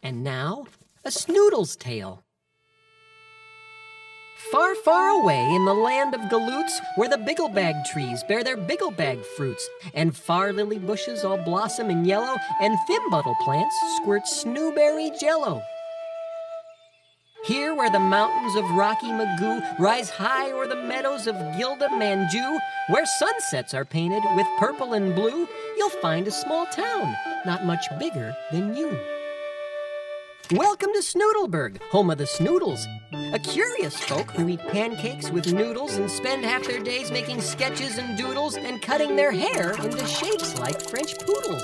And now, a Snoodles Tale. Far, far away in the land of galoots, where the bigglebag trees bear their bigglebag fruits, and far lily bushes all blossom in yellow, and thimbuttle plants squirt snowberry jello. Here where the mountains of Rocky Magoo rise high o'er the meadows of Gilda Manju, where sunsets are painted with purple and blue, you'll find a small town, not much bigger than you. Welcome to Snoodleburg, home of the Snoodles, a curious folk who eat pancakes with noodles and spend half their days making sketches and doodles and cutting their hair into shapes like French poodles.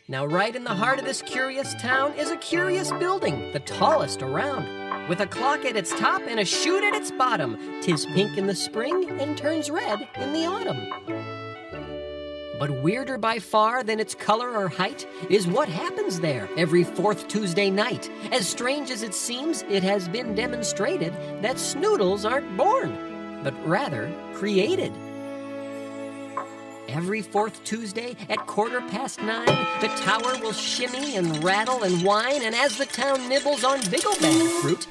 Now, right in the heart of this curious town is a curious building, the tallest around, with a clock at its top and a chute at its bottom. 'Tis pink in the spring and turns red in the autumn. But weirder by far than its color or height is what happens there every fourth Tuesday night. As strange as it seems, it has been demonstrated that Snoodles aren't born, but rather created. Every fourth Tuesday at 9:15, the tower will shimmy and rattle and whine, and as the town nibbles on bigglebag fruit,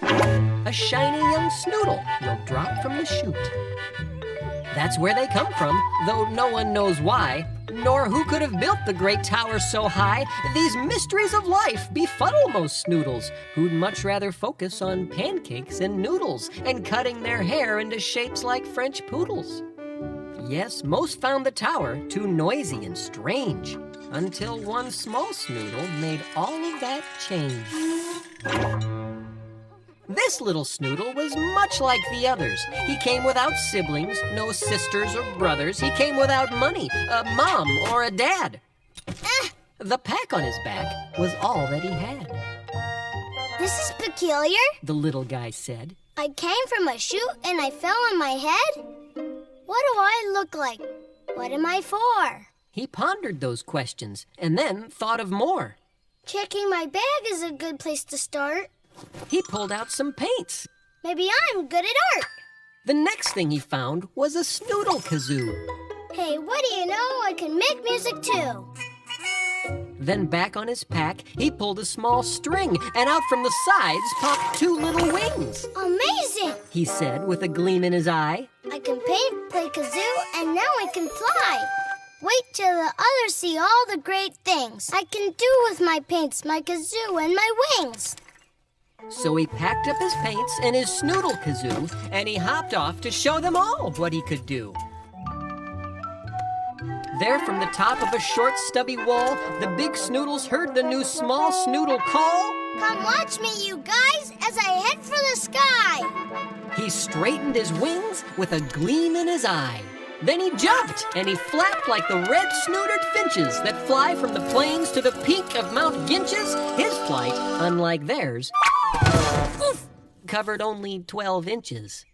a shiny young Snoodle will drop from the chute. That's where they come from, though no one knows why, nor who could have built the great tower so high. These mysteries of life befuddle most Snoodles, who'd much rather focus on pancakes and noodles and cutting their hair into shapes like French poodles. Yes, most found the tower too noisy and strange, until one small Snoodle made all of that change. This little Snoodle was much like the others. He came without siblings, no sisters or brothers. He came without money, a mom or a dad. The pack on his back was all that he had. This is peculiar, the little guy said. I came from a chute and I fell on my head? What do I look like? What am I for? He pondered those questions and then thought of more. Checking my bag is a good place to start. He pulled out some paints. Maybe I'm good at art. The next thing he found was a Snoodle kazoo. Hey, what do you know? I can make music too. Then back on his pack, he pulled a small string, and out from the sides popped two little wings. Amazing, he said with a gleam in his eye. I can paint, play kazoo, and now I can fly. Wait till the others see all the great things I can do with my paints, my kazoo, and my wings. So he packed up his paints and his Snoodle kazoo, and he hopped off to show them all what he could do. There from the top of a short, stubby wall, the big Snoodles heard the new small Snoodle call. Come watch me, you guys, as I head for the sky. He straightened his wings with a gleam in his eye. Then he jumped, and he flapped like the red-snooted finches that fly from the plains to the peak of Mount Ginches. His flight, unlike theirs, covered only 12 inches.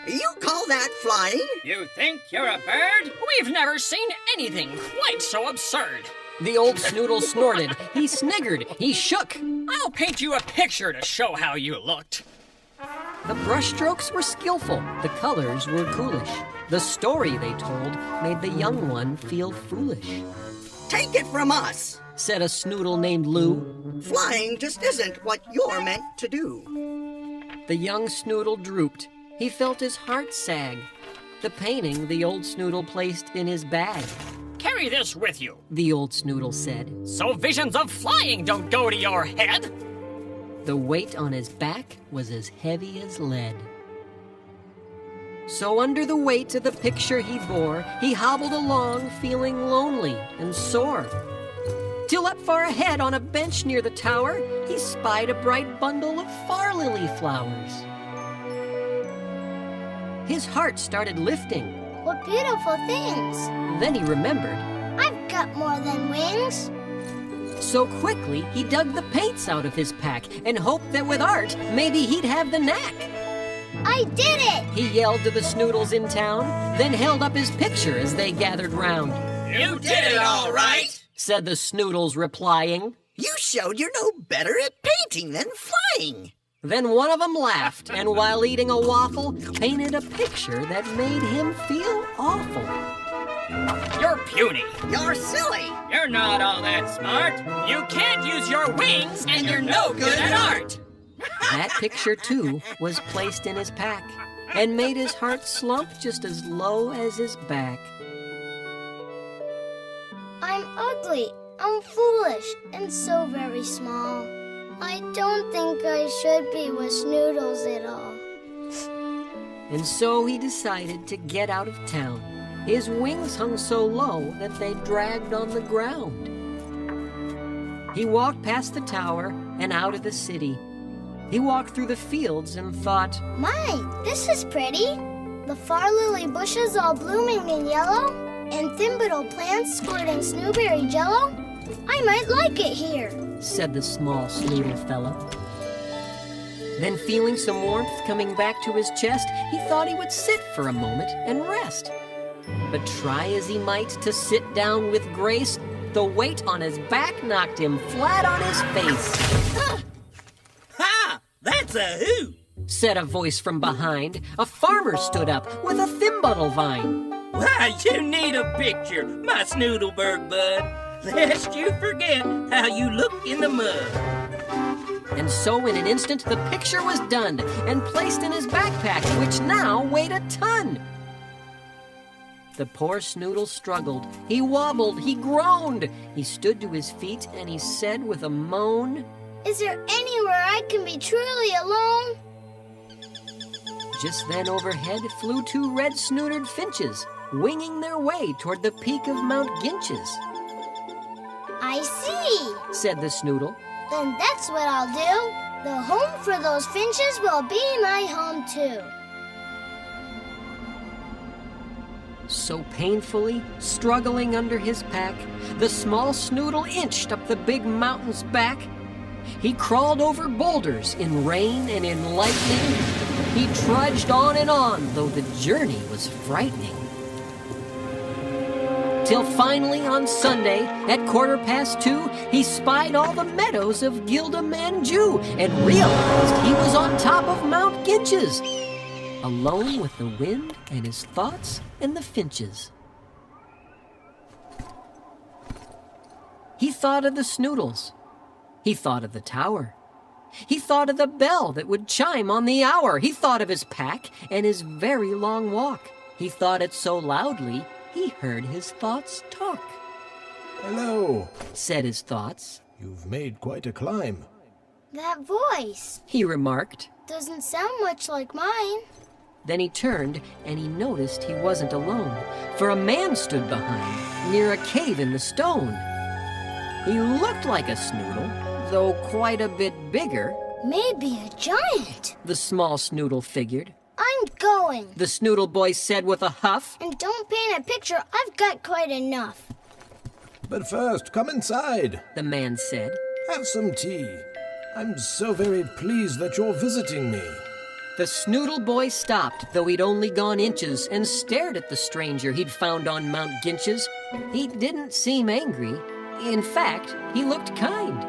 You call that flying? You think you're a bird? We've never seen anything quite so absurd. The old Snoodle snorted, he sniggered, he shook. I'll paint you a picture to show how you looked. The brushstrokes were skillful, the colors were coolish. The story they told made the young one feel foolish. Take it from us, said a Snoodle named Lou. Flying just isn't what you're meant to do. The young Snoodle drooped. He felt his heart sag. The painting the old Snoodle placed in his bag. Carry this with you, the old Snoodle said, so visions of flying don't go to your head. The weight on his back was as heavy as lead. So under the weight of the picture he bore, he hobbled along feeling lonely and sore. Till up far ahead on a bench near the tower, he spied a bright bundle of far lily flowers. His heart started lifting. What beautiful things. Then he remembered. I've got more than wings. So quickly, he dug the paints out of his pack and hoped that with art, maybe he'd have the knack. I did it! He yelled to the Snoodles in town, then held up his picture as they gathered round. You did it all right, said the Snoodles replying. You showed you're no better at painting than flying. Then one of them laughed, and while eating a waffle, painted a picture that made him feel awful. You're puny. You're silly. You're not all that smart. You can't use your wings, and you're no good at art. That picture, too, was placed in his pack and made his heart slump just as low as his back. I'm ugly, I'm foolish, and so very small. I don't think I should be with Snoodles at all. And so he decided to get out of town. His wings hung so low that they dragged on the ground. He walked past the tower and out of the city. He walked through the fields and thought, My, this is pretty. The far lily bushes all blooming in yellow, and thimble plants squirting snowberry jello. I might like it here, said the small Snoodle fellow. Then, feeling some warmth coming back to his chest, he thought he would sit for a moment and rest. But try as he might to sit down with grace, the weight on his back knocked him flat on his face. Ha! That's a hoot! Said a voice from behind. A farmer stood up with a thimble vine. Why, you need a picture, my Snoodleberg bud, lest you forget how you look in the mud. And so in an instant the picture was done and placed in his backpack, which now weighed a ton. The poor Snoodle struggled. He wobbled, he groaned. He stood to his feet and he said with a moan, Is there anywhere I can be truly alone? Just then overhead flew two red-snooted finches, winging their way toward the peak of Mount Ginches. I see, Said the Snoodle. Then that's what I'll do. The home for those finches will be my home too. So painfully, struggling under his pack, the small Snoodle inched up the big mountain's back. He crawled over boulders in rain and in lightning. He trudged on, though the journey was frightening. Till finally on Sunday, at 2:15, he spied all the meadows of Gilda-Manju and realized he was on top of Mount Ginches, alone with the wind and his thoughts and the finches. He thought of the Snoodles. He thought of the tower. He thought of the bell that would chime on the hour. He thought of his pack and his very long walk. He thought it so loudly, he heard his thoughts talk. Hello, Said his thoughts. you've made quite a climb. That voice He remarked. doesn't sound much like mine. Then he turned and he noticed he wasn't alone, for a man stood behind, near a cave in the stone. He looked like a Snoodle, though quite a bit bigger, Maybe a giant. the small Snoodle figured. I'm going. The Snoodle boy said with a huff. And don't paint a picture, I've got quite enough. But first, come inside. The man said. Have some tea. I'm so very pleased that you're visiting me. The Snoodle boy stopped, though he'd only gone inches, and stared at the stranger he'd found on Mount Ginches. He didn't seem angry. In fact, he looked kind.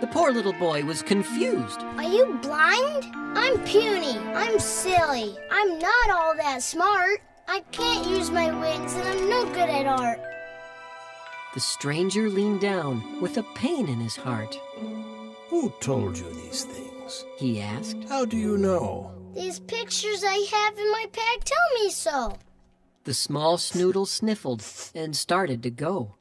The poor little boy was confused. Are you blind? I'm puny. I'm silly. I'm not all that smart. I can't use my wings and I'm no good at art. The stranger leaned down with a pain in his heart. Who told you these things? He asked. How do you know? These pictures I have in my pack tell me so. The small Snoodle sniffled and started to go.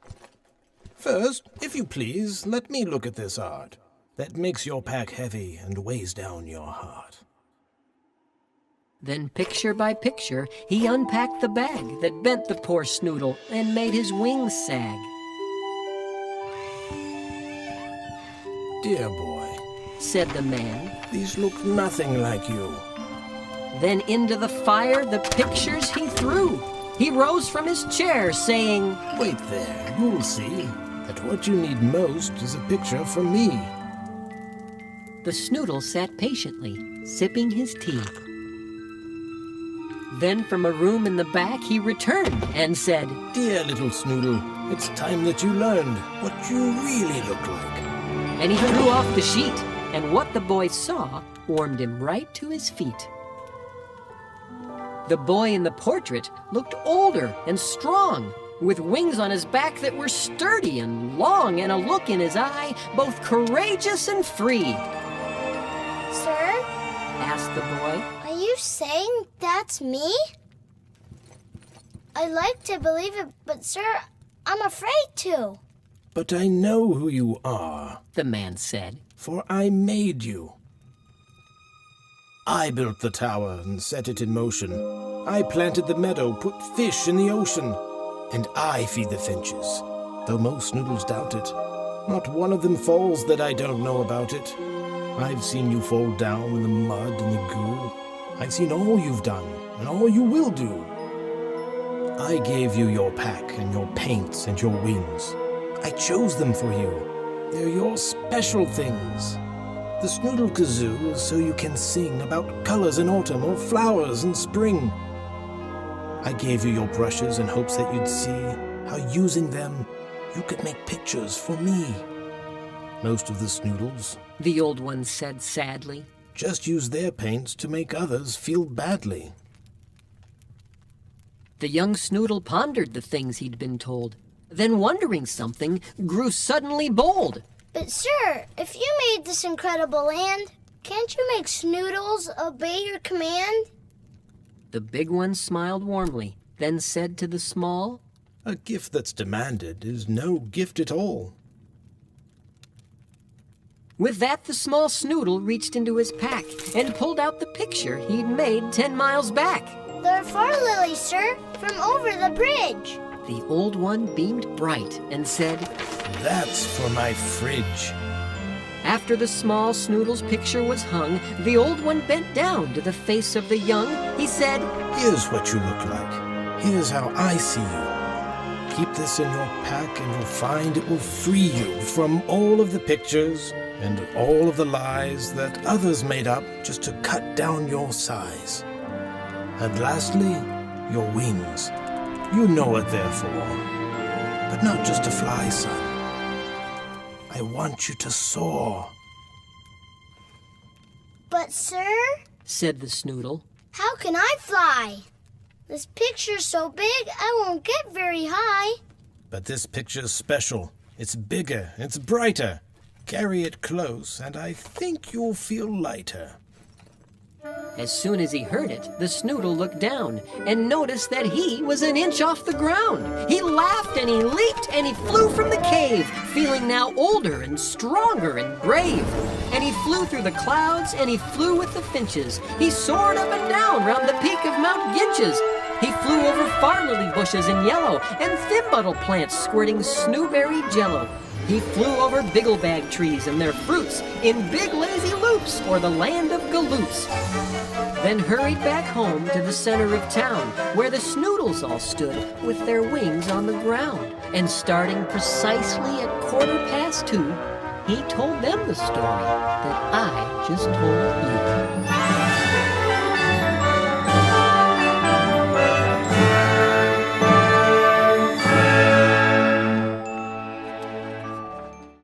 First, if you please, let me look at this art. That makes your pack heavy and weighs down your heart. Then, picture by picture, he unpacked the bag that bent the poor Snoodle and made his wings sag. Dear boy, Said the man. these look nothing like you. Then into the fire the pictures he threw. He rose from his chair, saying, Wait there, you'll see that what you need most is a picture from me. The Snoodle sat patiently, sipping his tea. Then from a room in the back he returned and said, Dear little Snoodle, it's time that you learned what you really look like. and he threw off the sheet, and what the boy saw warmed him right to his feet. The boy in the portrait looked older and strong, with wings on his back that were sturdy and long, and a look in his eye both courageous and free. Sir, Asked the boy. are you saying that's me? I like to believe it, but sir, I'm afraid to. But I know who you are, The man said. for I made you. I built the tower and set it in motion. I planted the meadow, put fish in the ocean. And I feed the finches, though most Snoodles doubt it. Not one of them falls that I don't know about it. I've seen you fall down in the mud and the goo. I've seen all you've done and all you will do. I gave you your pack and your paints and your wings. I chose them for you. They're your special things. The Snoodle kazoo is so you can sing about colors in autumn or flowers in spring. I gave you your brushes in hopes that you'd see how using them you could make pictures for me. Most of the Snoodles The old one said sadly. just use their paints to make others feel badly. The young Snoodle pondered the things he'd been told, then wondering something, grew suddenly bold. But sir, if you made this incredible land, can't you make Snoodles obey your command? The big one smiled warmly, then said to the small, A gift that's demanded is no gift at all. With that, the small Snoodle reached into his pack and pulled out the picture he'd made 10 miles back. They're far lilies, sir, from over the bridge. The old one beamed bright and said, That's for my fridge. After the small Snoodle's picture was hung, the old one bent down to the face of the young. He said, Here's what you look like. Here's how I see you. Keep this in your pack and you'll find it will free you from all of the pictures and all of the lies that others made up just to cut down your size. And lastly, your wings. You know what they're for. But not just to fly, son. I want you to soar. But sir, said the Snoodle. how can I fly? This picture's so big I won't get very high. But this picture's special. It's bigger, it's brighter. Carry it close, and I think you'll feel lighter. As soon as he heard it, the Snoodle looked down and noticed that he was an inch off the ground. He laughed and he leaped and he flew from the cave, feeling now older and stronger and brave. And he flew through the clouds and he flew with the finches. He soared up and down round the peak of Mount Ginches. He flew over far lily bushes in yellow and thimbuttle plants squirting snowberry jello. He flew over bigglebag trees and their fruits in big lazy loops o'er the land of galoots. Then hurried back home to the center of town, where the Snoodles all stood with their wings on the ground. And starting precisely at 2:15, he told them the story that I just told you.